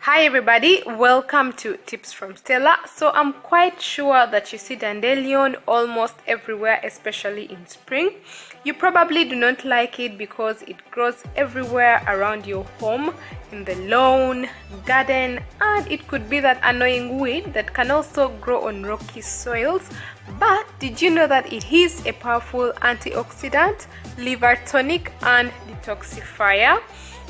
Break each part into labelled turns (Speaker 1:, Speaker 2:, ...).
Speaker 1: Hi everybody, welcome to Tips from Stella. So I'm quite sure that you see dandelion almost everywhere, especially in spring. You probably do not like it because it grows everywhere around your home, in the lawn, garden, and it could be that annoying weed that can also grow on rocky soils. But did you know that it is a powerful antioxidant, liver tonic, and detoxifier?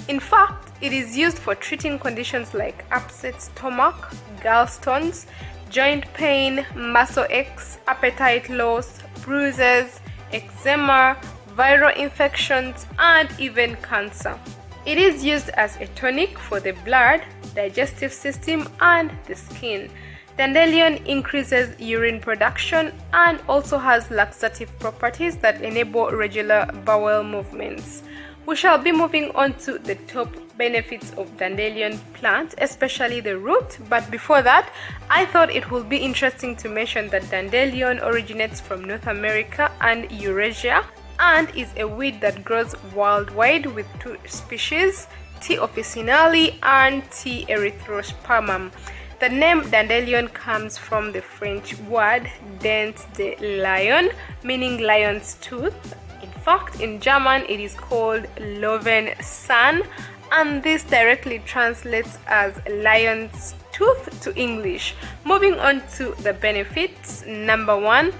Speaker 1: In fact, it is used for treating conditions like upset stomach, gallstones, joint pain, muscle aches, appetite loss, bruises, eczema, viral infections, and even cancer. It is used as a tonic for the blood, digestive system, and the skin. Dandelion increases urine production and also has laxative properties that enable regular bowel movements. We shall be moving on to the top benefits of dandelion plant, especially the root. But before that, I thought it would be interesting to mention that dandelion originates from North America and Eurasia and is a weed that grows worldwide with two species, T. officinale and T. erythrospermum. The name dandelion comes from the French word dent de lion, meaning lion's tooth. In fact, in German it is called Löwenzahn, and this directly translates as lion's tooth to English. Moving on to the benefits. Number 1,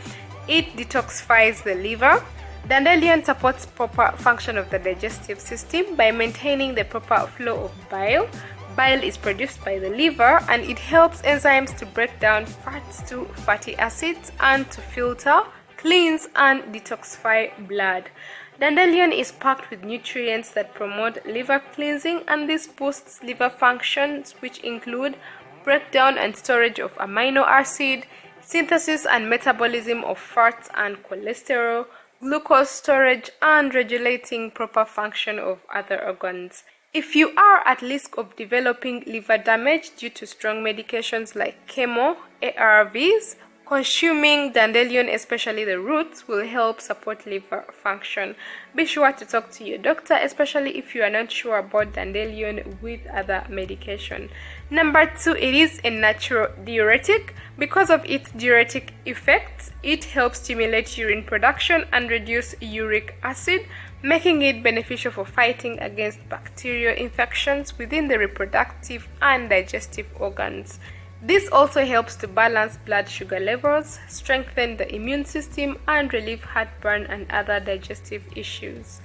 Speaker 1: it detoxifies the liver. Dandelion supports proper function of the digestive system by maintaining the proper flow of bile. Bile is produced by the liver and it helps enzymes to break down fats to fatty acids and to filter, cleanse, and detoxify blood. Dandelion is packed with nutrients that promote liver cleansing, and this boosts liver functions, which include breakdown and storage of amino acid, synthesis and metabolism of fats and cholesterol, glucose storage, and regulating proper function of other organs. If you are at risk of developing liver damage due to strong medications like chemo, ARVs, consuming dandelion, especially the roots, will help support liver function. Be sure to talk to your doctor, especially if you are not sure about dandelion with other medication. Number 2, it is a natural diuretic. Because of its diuretic effects, it helps stimulate urine production and reduce uric acid, making it beneficial for fighting against bacterial infections within the reproductive and digestive organs. This also helps to balance blood sugar levels, strengthen the immune system, and relieve heartburn and other digestive issues.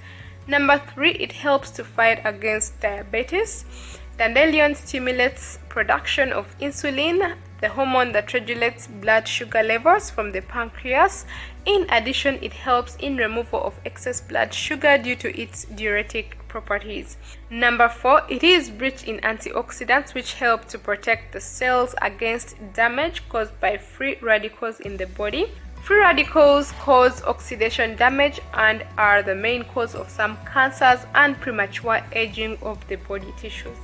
Speaker 1: Number 3, it helps to fight against diabetes. Dandelion stimulates production of insulin, the hormone that regulates blood sugar levels from the pancreas. In addition, it helps in removal of excess blood sugar due to its diuretic properties. Number 4, it is rich in antioxidants which help to protect the cells against damage caused by free radicals in the body. Free radicals cause oxidation damage and are the main cause of some cancers and premature aging of the body tissues.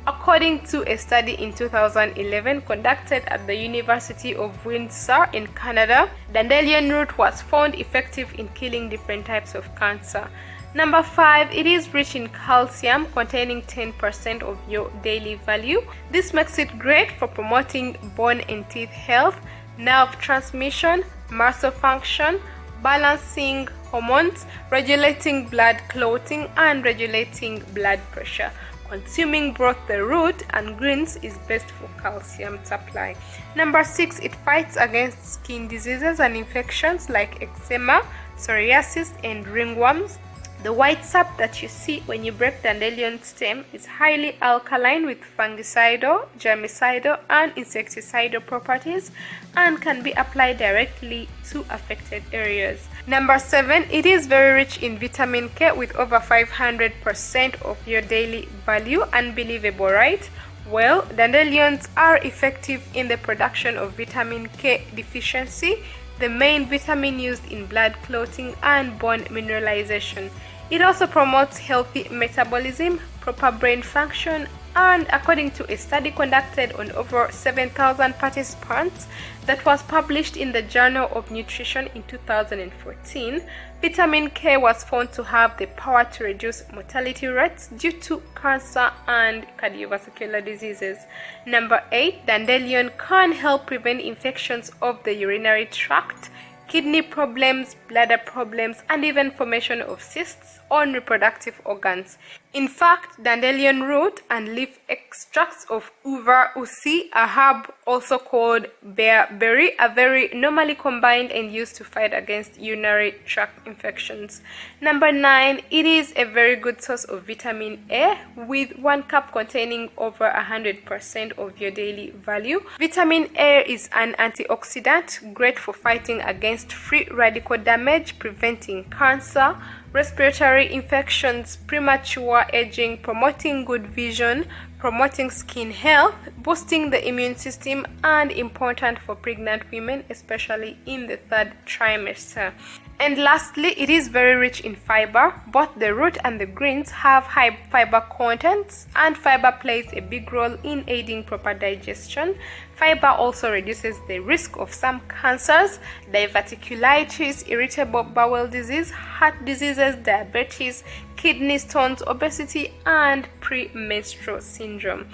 Speaker 1: According to a study in 2011 conducted at the University of Windsor in Canada, dandelion root was found effective in killing different types of cancer. Number 5, it is rich in calcium, containing 10% of your daily value. This makes it great for promoting bone and teeth health, nerve transmission, muscle function, balancing hormones, regulating blood clotting, and regulating blood pressure. Consuming both the root and greens is best for calcium supply. Number 6, it fights against skin diseases and infections like eczema, psoriasis, and ringworms. The white sap that you see when you break dandelion stem is highly alkaline with fungicidal, germicidal, and insecticidal properties and can be applied directly to affected areas. Number 7, it is very rich in vitamin K with over 500% of your daily value. Unbelievable, right? Well, dandelions are effective in the production of vitamin K deficiency, the main vitamin used in blood clotting and bone mineralization. It also promotes healthy metabolism, proper brain function, And according to a study conducted on over 7,000 participants that was published in the Journal of Nutrition in 2014, vitamin K was found to have the power to reduce mortality rates due to cancer and cardiovascular diseases. Number 8, dandelion can help prevent infections of the urinary tract, kidney problems, bladder problems, and even formation of cysts on reproductive organs. In fact, dandelion root and leaf extracts of uva usi, a herb also called bearberry, are very normally combined and used to fight against urinary tract infections. Number 9, it is a very good source of vitamin A, with 1 cup containing over 100% of your daily value. Vitamin A is an antioxidant, great for fighting against free radical damage, preventing cancer, respiratory infections, premature aging, promoting good vision, promoting skin health, boosting the immune system, and important for pregnant women, especially in the 3rd trimester. And lastly, it is very rich in fiber. Both the root and the greens have high fiber contents, and fiber plays a big role in aiding proper digestion. Fiber also reduces the risk of some cancers, diverticulitis, irritable bowel disease, heart diseases, diabetes, kidney stones, obesity, and premenstrual syndrome.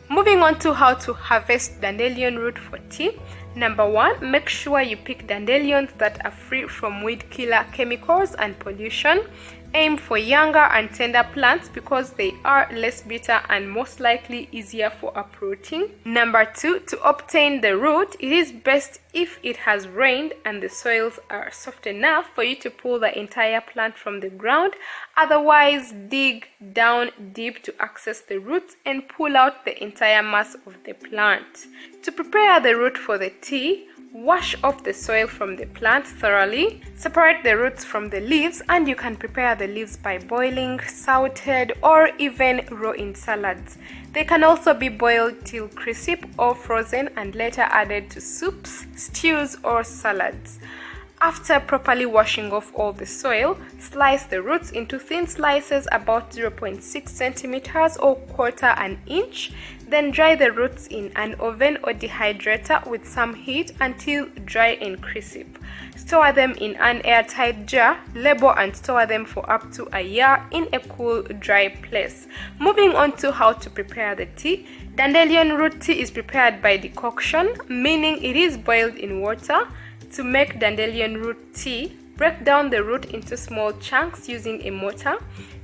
Speaker 1: Moving on to how to harvest dandelion root for tea. Number 1, make sure you pick dandelions that are free from weed killer chemicals and pollution. Aim for younger and tender plants because they are less bitter and most likely easier for uprooting. Number 2, to obtain the root, it is best if it has rained and the soils are soft enough for you to pull the entire plant from the ground. Otherwise, dig down deep to access the roots and pull out the entire mass of the plant. To prepare the root for the tea, wash off the soil from the plant thoroughly, separate the roots from the leaves, and you can prepare the leaves by boiling, sauteed, or even raw in salads. They can also be boiled till crisp or frozen and later added to soups, stews, or salads. After properly washing off all the soil, slice the roots into thin slices about 0.6 centimeters or quarter an inch. Then dry the roots in an oven or dehydrator with some heat until dry and crisp. Store them in an airtight jar, label and store them for up to a year in a cool, dry place. Moving on to how to prepare the tea. Dandelion root tea is prepared by decoction, meaning it is boiled in water. To make dandelion root tea, break down the root into small chunks using a mortar.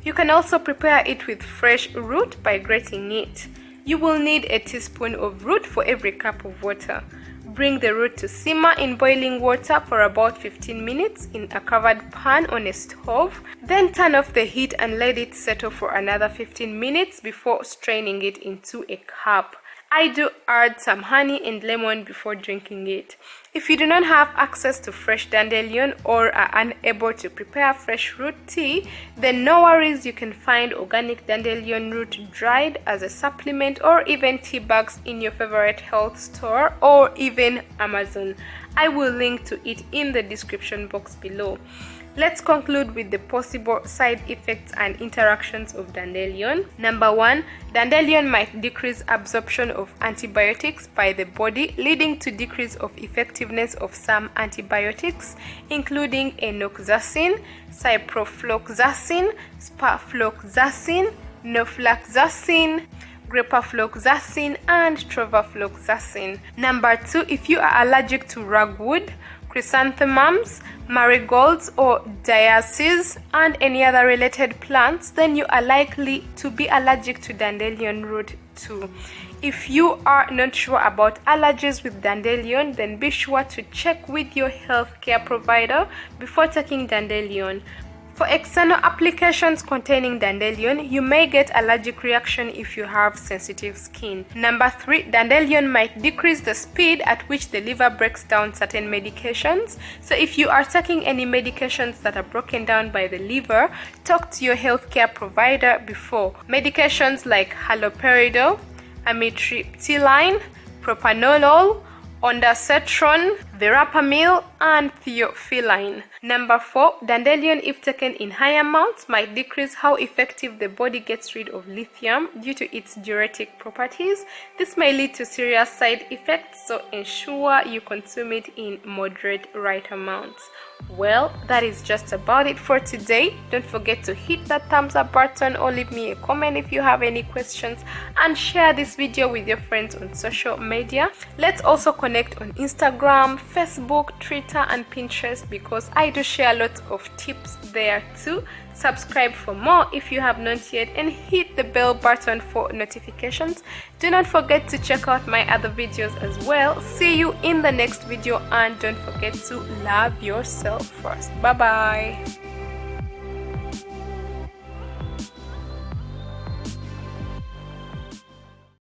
Speaker 1: You can also prepare it with fresh root by grating it. You will need a teaspoon of root for every cup of water. Bring the root to simmer in boiling water for about 15 minutes in a covered pan on a stove. Then turn off the heat and let it settle for another 15 minutes before straining it into a cup. I do add some honey and lemon before drinking it. If you do not have access to fresh dandelion or are unable to prepare fresh root tea, then no worries, you can find organic dandelion root dried as a supplement or even tea bags in your favorite health store or even Amazon. I will link to it in the description box below. Let's conclude with the possible side effects and interactions of dandelion. Number 1, dandelion might decrease absorption of antibiotics by the body, leading to decrease of effectiveness of some antibiotics, including enoxacin, ciprofloxacin, sparfloxacin, norfloxacin, grapafloxacin, and trovafloxacin. Number 2, if you are allergic to ragwood, chrysanthemums, marigolds, or diasis, and any other related plants, then you are likely to be allergic to dandelion root too. If you are not sure about allergies with dandelion, then be sure to check with your healthcare provider before taking dandelion. For external applications containing dandelion, you may get allergic reaction if you have sensitive skin. Number 3, dandelion might decrease the speed at which the liver breaks down certain medications. So if you are taking any medications that are broken down by the liver, talk to your healthcare provider before. Medications like haloperidol, amitriptyline, propranolol, ondansetron, verapamil, and theophylline. Number 4, dandelion, if taken in high amounts, might decrease how effective the body gets rid of lithium due to its diuretic properties. This may lead to serious side effects, so ensure you consume it in moderate right amounts. Well, that is just about it for today. Don't forget to hit that thumbs up button or leave me a comment if you have any questions, and share this video with your friends on social media. Let's also connect on Instagram, Facebook, Twitter and Pinterest, because I do share lots of tips there too. Subscribe for more if you have not yet, and hit the bell button for notifications. Do not forget to check out my other videos as well. See you in the next video, and don't forget to love yourself first. Bye bye.